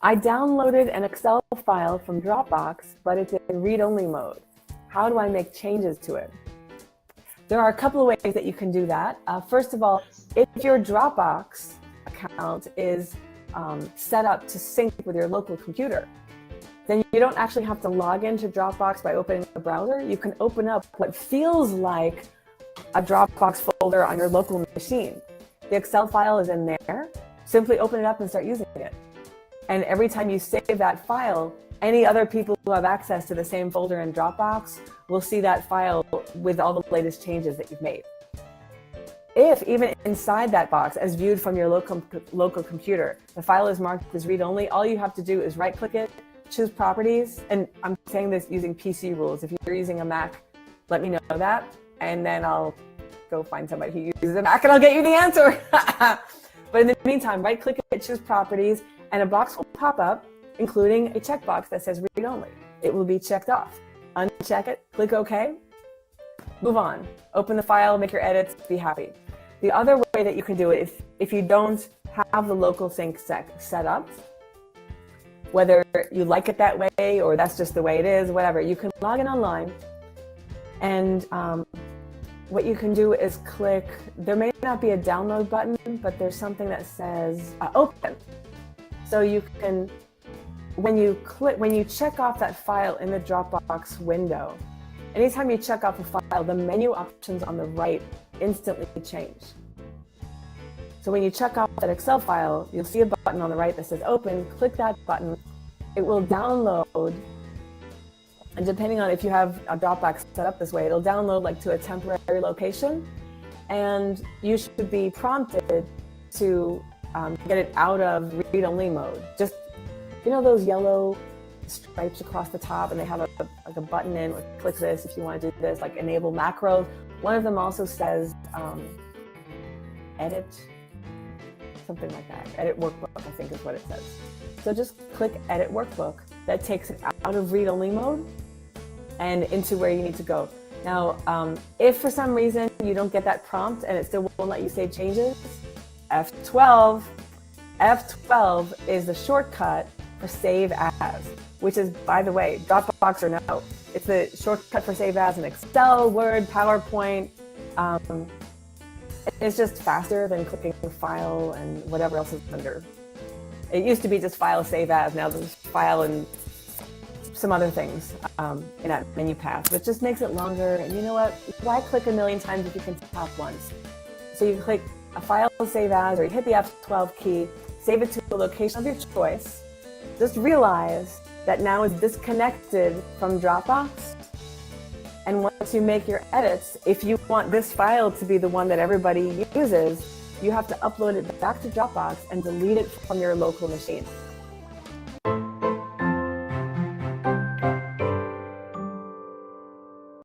I downloaded an Excel file from Dropbox, but it's in read-only mode. How do I make changes to it? There are a couple of ways that you can do that. First of all, if your Dropbox account is set up to sync with your local computer, then you don't actually have to log into Dropbox by opening the browser. You can open up what feels like a Dropbox folder on your local machine. The Excel file is in there. Simply open it up and start using it. And every time you save that file, any other people who have access to the same folder in Dropbox will see that file with all the latest changes that you've made. If even inside that box, as viewed from your local computer, the file is marked as read-only, all you have to do is right-click it, choose Properties, and I'm saying this using PC rules. If you're using a Mac, let me know that, and then I'll go find somebody who uses a Mac and I'll get you the answer. But in the meantime, right-click it, choose Properties, and a box will pop up, including a checkbox that says read only. It will be checked off. Uncheck it, click OK, move on. Open the file, make your edits, be happy. The other way that you can do it, if you don't have the local sync set up, whether you like it that way or that's just the way it is, whatever, you can log in online, and what you can do is click, there may not be a download button, but there's something that says open. So you can, when you check off that file in the Dropbox window, anytime you check off a file, the menu options on the right instantly change. So when you check off that Excel file, you'll see a button on the right that says open, click that button, it will download, and depending on if you have a Dropbox set up this way, it'll download like to a temporary location, and you should be prompted to get it out of read-only mode. Just, you know those yellow stripes across the top, and they have a button in, like, click this if you want to do this, like enable macros. One of them also says edit, something like that. Edit workbook, I think is what it says. So just click edit workbook. That takes it out of read-only mode and into where you need to go. Now, if for some reason you don't get that prompt and it still won't let you save changes, F12. F12 is the shortcut for save as, which is, by the way, Dropbox or no. It's the shortcut for save as in Excel, Word, PowerPoint. It's just faster than clicking File and whatever else is under. It used to be just File, Save As. Now there's File and some other things in that menu path, which just makes it longer. And you know what? Why click a million times if you can tap once? So you click a File, Save As, or you hit the F12 key, save it to a location of your choice. Just realize that now it's disconnected from Dropbox. And once you make your edits, if you want this file to be the one that everybody uses, you have to upload it back to Dropbox and delete it from your local machine.